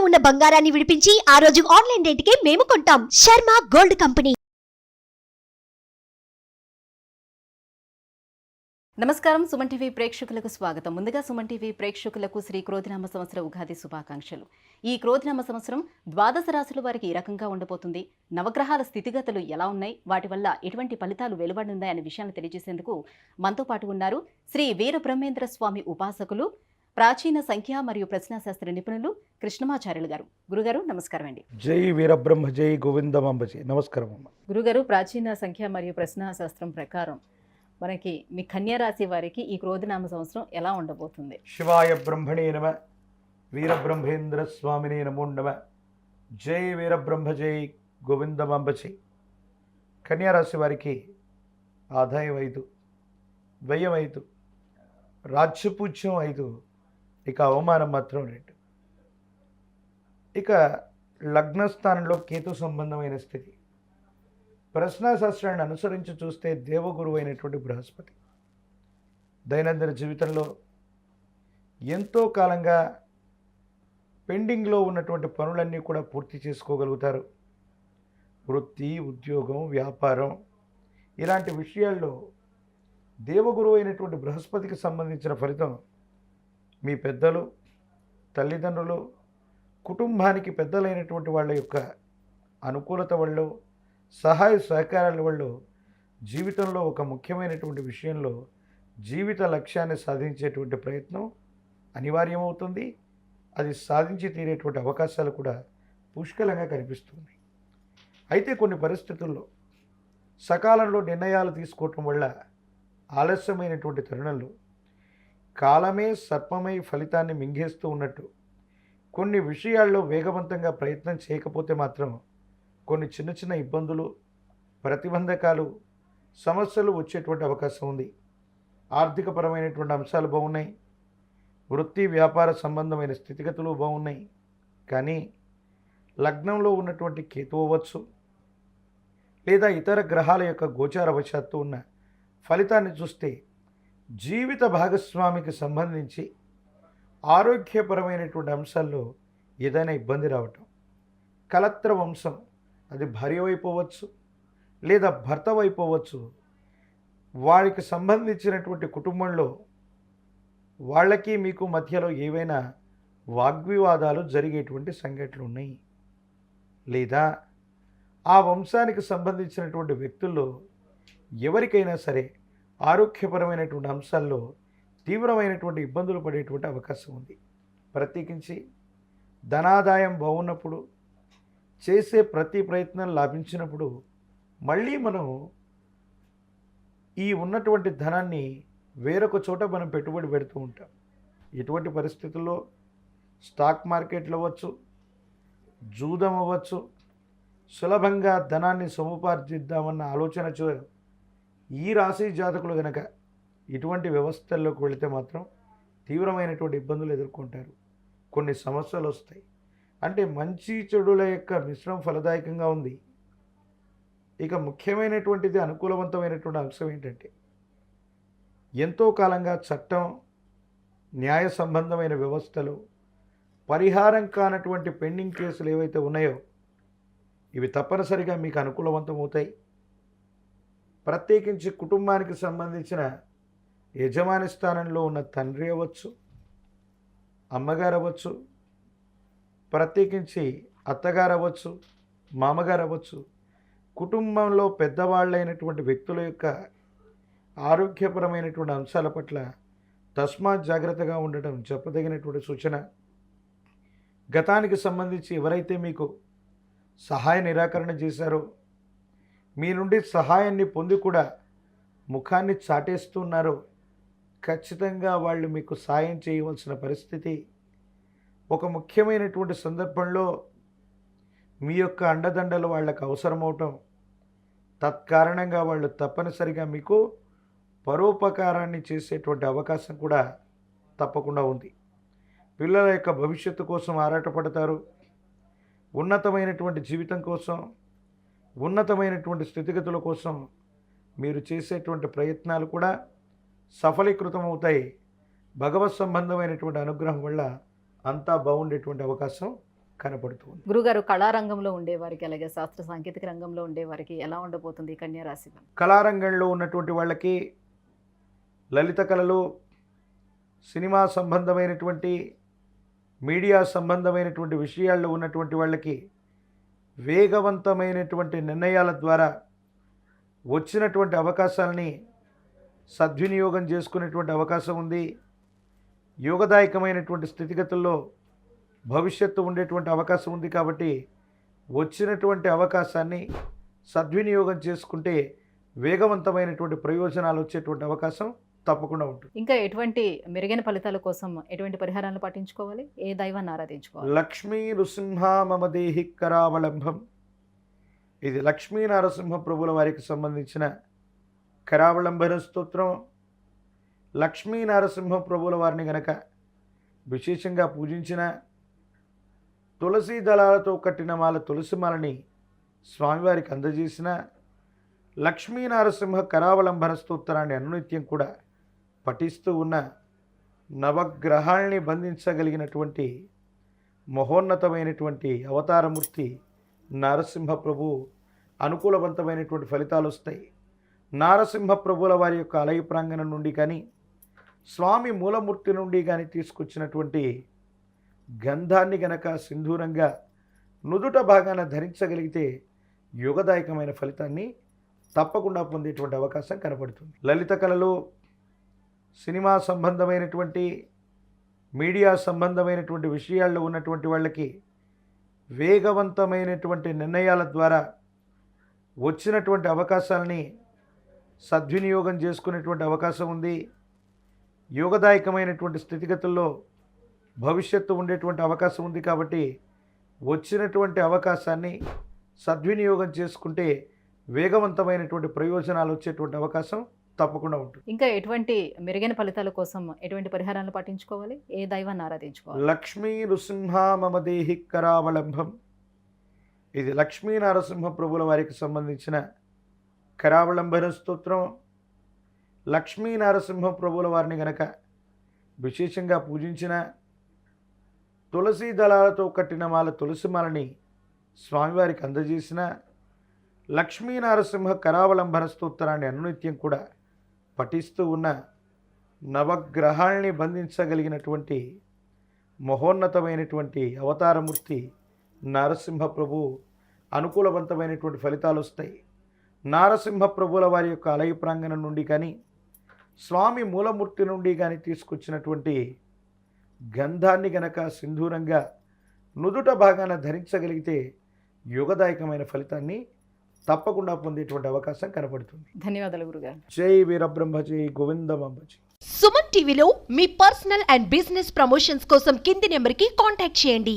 ఉన్న బంగారాన్ని విడిపించి ఆ రోజు ఆన్లైన్ రేటుకే మేము కొంటాం. Sharma gold company. నమస్కారం. సుమన్ టీవీ ప్రేక్షకులకు స్వాగతం. ముందుగా సుమన్ టీవీ ప్రేక్షకులకు శ్రీ క్రోధినామ సంవత్సర ఉగాది శుభాకాంక్షలు. ఈ క్రోధినామ సంవత్సరం ద్వాదశ రాశుల వారికి ఈ రకంగా ఉండబోతుంది. నవగ్రహాల స్థితిగతులు ఎలా ఉన్నాయి, వాటి వల్ల ఎటువంటి ఫలితాలు వెలువడున్నాయి అనే విషయాన్ని తెలియజేసేందుకు మనతో పాటు ఉన్నారు శ్రీ వీర బ్రహ్మేంద్ర స్వామి ఉపాసకులు, ప్రాచీన సంఖ్య మరియు ప్రశ్నాశాస్త్ర నిపుణులు కృష్ణమాచార్యులు గారు. గురుగారు నమస్కారం అండి. జై వీరబ్రహ్మ జై గోవిందమాంబ జై. నమస్కారం అమ్మ. గురుగారు, ప్రాచీన సంఖ్య మరియు ప్రశ్నాశాస్త్రం ప్రకారం మనకి మీ కన్యా రాశి వారికి ఈ క్రోధినామ సంవత్సరం ఎలా ఉండబోతుంది? శివాయ బ్రహ్మణే నమ, వీరబ్రహ్మేంద్ర స్వామినే నమో నమ. జై వీరబ్రహ్మ జై గోవిందమాంబ జై. కన్యారాశి వారికి ఆదాయం 5, వ్యయం 5, రాజ్యపూజ్యం 5, ఇక అవమానం మాత్రం 2. ఇక లగ్నస్థానంలో కేతు సంబంధమైన స్థితి. ప్రశ్నాశాస్త్రాన్ని అనుసరించి చూస్తే దేవగురువు అయినటువంటి బృహస్పతి దైనందిన జీవితంలో ఎంతో కాలంగా పెండింగ్లో ఉన్నటువంటి పనులన్నీ కూడా పూర్తి చేసుకోగలుగుతారు. వృత్తి, ఉద్యోగం, వ్యాపారం ఇలాంటి విషయాల్లో దేవగురువు అయినటువంటి బృహస్పతికి సంబంధించిన ఫలితం మీ పెద్దలు, తల్లిదండ్రులు, కుటుంబానికి పెద్దలైనటువంటి వాళ్ళ యొక్క అనుకూలత వల్ల, సహాయ సహకారాల వల్ల జీవితంలో ఒక ముఖ్యమైనటువంటి విషయంలో జీవిత లక్ష్యాన్ని సాధించేటువంటి ప్రయత్నం అనివార్యమవుతుంది. అది సాధించి తీరేటువంటి అవకాశాలు కూడా పుష్కలంగా కనిపిస్తుంది. అయితే కొన్ని పరిస్థితుల్లో సకాలంలో నిర్ణయాలు తీసుకోవటం వల్ల ఆలస్యమైనటువంటి తరుణంలో కాలమే సర్పమై ఫలితాన్ని మింగేస్తూ ఉన్నట్టు కొన్ని విషయాల్లో వేగవంతంగా ప్రయత్నం చేయకపోతే మాత్రం కొన్ని చిన్న చిన్న ఇబ్బందులు, ప్రతిబంధకాలు, సమస్యలు వచ్చేటువంటి అవకాశం ఉంది. ఆర్థికపరమైనటువంటి అంశాలు బాగున్నాయి, వృత్తి వ్యాపార సంబంధమైన స్థితిగతులు బాగున్నాయి. కానీ లగ్నంలో ఉన్నటువంటి కేతు అవ్వచ్చు, లేదా ఇతర గ్రహాల యొక్క గోచారవశాత్తు ఉన్న ఫలితాన్ని చూస్తే జీవిత భాగస్వామికి సంబంధించి ఆరోగ్యపరమైనటువంటి అంశాల్లో ఏదైనా ఇబ్బంది రావటం, కలత్ర వంశం, అది భార్య అయిపోవచ్చు లేదా భర్త అయిపోవచ్చు, వారికి సంబంధించినటువంటి కుటుంబంలో వాళ్ళకి మీకు మధ్యలో ఏవైనా వాగ్వివాదాలు జరిగేటువంటి సంఘటనలు ఉన్నాయి. లేదా ఆ వంశానికి సంబంధించినటువంటి వ్యక్తుల్లో ఎవరికైనా సరే ఆరోగ్యపరమైనటువంటి అంశాల్లో తీవ్రమైనటువంటి ఇబ్బందులు పడేటువంటి అవకాశం ఉంది. ప్రత్యేకించి ధనాదాయం బాగున్నప్పుడు, చేసే ప్రతి ప్రయత్నం లాభించినప్పుడు మళ్ళీ మనం ఈ ఉన్నటువంటి ధనాన్ని వేరొక చోట మనం పెట్టుబడి పెడుతూ ఉంటాం. ఇటువంటి పరిస్థితుల్లో స్టాక్ మార్కెట్లు అవ్వచ్చు, జూదం అవ్వచ్చు, సులభంగా ధనాన్ని సముపార్జిద్దామన్న ఆలోచన ఈ రాశి జాతకులు కనుక ఇటువంటి వ్యవస్థల్లోకి వెళితే మాత్రం తీవ్రమైనటువంటి ఇబ్బందులు ఎదుర్కొంటారు. కొన్ని సమస్యలు వస్తాయి. అంటే మంచి చెడుల యొక్క మిశ్రమం ఫలదాయకంగా ఉంది. ఇక ముఖ్యమైనటువంటిది, అనుకూలవంతమైనటువంటి అంశం ఏంటంటే ఎంతో కాలంగా చట్టం, న్యాయ సంబంధమైన వ్యవస్థలు, పరిహారం కానటువంటి పెండింగ్ కేసులు ఏవైతే ఉన్నాయో ఇవి తప్పనిసరిగా మీకు అనుకూలవంతమవుతాయి. ప్రత్యేకించి కుటుంబానికి సంబంధించిన యజమాని స్థానంలో ఉన్న తండ్రి అవ్వచ్చు, అమ్మగారు అవ్వచ్చు, ప్రత్యేకించి అత్తగారు అవ్వచ్చు, మామగారు అవ్వచ్చు, కుటుంబంలో పెద్దవాళ్ళైనటువంటి వ్యక్తుల యొక్క ఆరోగ్యపరమైనటువంటి అంశాల పట్ల తస్మాత్ జాగ్రత్తగా ఉండటం చెప్పదగినటువంటి సూచన. గతానికి సంబంధించి ఎవరైతే మీకు సహాయ నిరాకరణ చేశారో, మీ నుండి సహాయాన్ని పొంది కూడా ముఖాన్ని చాటేస్తున్నారో, ఖచ్చితంగా వాళ్ళు మీకు సాయం చేయవలసిన పరిస్థితి. ఒక ముఖ్యమైనటువంటి సందర్భంలో మీ యొక్క అండదండలు వాళ్ళకు అవసరమవటం, తత్కారణంగా వాళ్ళు తప్పనిసరిగా మీకు పరోపకారాన్ని చేసేటువంటి అవకాశం కూడా తప్పకుండా ఉంది. పిల్లల యొక్క భవిష్యత్తు కోసం ఆరాటపడతారు. ఉన్నతమైనటువంటి జీవితం కోసం, ఉన్నతమైనటువంటి స్థితిగతుల కోసం మీరు చేసేటువంటి ప్రయత్నాలు కూడా సఫలీకృతం అవుతాయి. భగవత్ సంబంధమైనటువంటి అనుగ్రహం వల్ల అంతా బాగుండేటువంటి అవకాశం కనపడుతుంది. గురుగారు, కళారంగంలో ఉండేవారికి అలాగే శాస్త్ర సాంకేతిక రంగంలో ఉండేవారికి ఎలా ఉండబోతుంది ఈ కన్యా రాశి వారు? కళారంగంలో ఉన్నటువంటి వాళ్ళకి, లలిత కళలు, సినిమా సంబంధమైనటువంటి, మీడియా సంబంధమైనటువంటి విషయాల్లో ఉన్నటువంటి వాళ్ళకి వేగవంతమైనటువంటి నిర్ణయాల ద్వారా వచ్చినటువంటి అవకాశాలని సద్వినియోగం చేసుకునేటువంటి అవకాశం ఉంది. యోగదాయకమైనటువంటి స్థితిగతుల్లో భవిష్యత్తు ఉండేటువంటి అవకాశం ఉంది. కాబట్టి వచ్చినటువంటి అవకాశాన్ని సద్వినియోగం చేసుకుంటే వేగవంతమైనటువంటి ప్రయోజనాలు వచ్చేటువంటి అవకాశం తప్పకుండా ఉంటుంది. ఇంకా ఎటువంటి మెరుగైన ఫలితాల కోసం ఎటువంటి పరిహారాలను పాటించుకోవాలి? ఏ దైవాన్ని ఆరాధించుకోవాలి? లక్ష్మీ నృసింహ మమ దేహి కరావలంబం. ఇది లక్ష్మీ నరసింహ ప్రభుల వారికి సంబంధించిన కరావలంబన స్తోత్రం. లక్ష్మీ నరసింహ ప్రభుల వారిని గనక విశేషంగా పూజించిన, తులసి దళాలతో కట్టిన మాల తులసి మాలని స్వామివారికి అందజేసిన, లక్ష్మీ నరసింహ కరావలంబన స్తోత్రాన్ని అనునిత్యం కూడా పఠిస్తూ ఉన్న, నవగ్రహాల్ని బంధించగలిగినటువంటి మహోన్నతమైనటువంటి అవతారమూర్తి నరసింహ ప్రభు అనుకూలవంతమైనటువంటి ఫలితాలు వస్తాయి. నారసింహ ప్రభుల వారి యొక్క ఆలయ ప్రాంగణం నుండి కానీ, స్వామి మూలమూర్తి నుండి కానీ తీసుకొచ్చినటువంటి గంధాన్ని గనక సింధూరంగా నుదుట భాగాన ధరించగలిగితే యోగదాయకమైన ఫలితాన్ని తప్పకుండా పొందేటువంటి అవకాశం కనపడుతుంది. లలిత కళలు, సినిమా సంబంధమైనటువంటి, మీడియా సంబంధమైనటువంటి విషయాల్లో ఉన్నటువంటి వాళ్ళకి వేగవంతమైనటువంటి నిర్ణయాల ద్వారా వచ్చినటువంటి అవకాశాలని సద్వినియోగం చేసుకునేటువంటి అవకాశం ఉంది. యోగదాయకమైనటువంటి స్థితిగతుల్లో భవిష్యత్తు ఉండేటువంటి అవకాశం ఉంది. కాబట్టి వచ్చినటువంటి అవకాశాన్ని సద్వినియోగం చేసుకుంటే వేగవంతమైనటువంటి ప్రయోజనాలు వచ్చేటువంటి అవకాశం తప్పకుండా ఉంటుంది. ఇంకా ఎటువంటి మెరుగైన ఫలితాల కోసం ఎటువంటి పరిహారాలను పాటించుకోవాలి? ఏ దైవాన్ని ఆరాధించుకోవాలి? లక్ష్మీ నృసింహ మమ దేహి కరావలంబం. ఇది లక్ష్మీ నరసింహ ప్రభుల వారికి సంబంధించిన కరావలంబన స్తోత్రం. లక్ష్మీ నరసింహ ప్రభుల వారిని గనక విశేషంగా పూజించిన, తులసి దళాలతో కట్టిన మాల తులసి మాలని స్వామివారికి అందజేసిన, లక్ష్మీ నరసింహ కరావలంబన స్తోత్రాన్ని అనునిత్యం కూడా పఠిస్తూ ఉన్న, నవగ్రహాల్ని బంధించగలిగినటువంటి మహోన్నతమైనటువంటి అవతారమూర్తి నరసింహ ప్రభు అనుకూలవంతమైనటువంటి ఫలితాలు వస్తాయి. నారసింహ ప్రభుల వారి యొక్క ఆలయ ప్రాంగణం నుండి కానీ, స్వామి మూలమూర్తి నుండి కానీ తీసుకొచ్చినటువంటి గంధాన్ని గనక సింధూరంగా నుదుట భాగాన ధరించగలిగితే యోగదాయకమైన ఫలితాన్ని తప్పకుండా పొందేటువంటి అవకాశం కనపడుతుంది. ధన్యవాదాలు గురుగారు. జై వీరబ్రహ్మ, జై గోవిందమాంబ. సుమన్ టీవీలో మీ పర్సనల్ అండ్ బిజినెస్ ప్రమోషన్స్ కోసం కింది నెంబర్కి కాంటాక్ట్ చేయండి.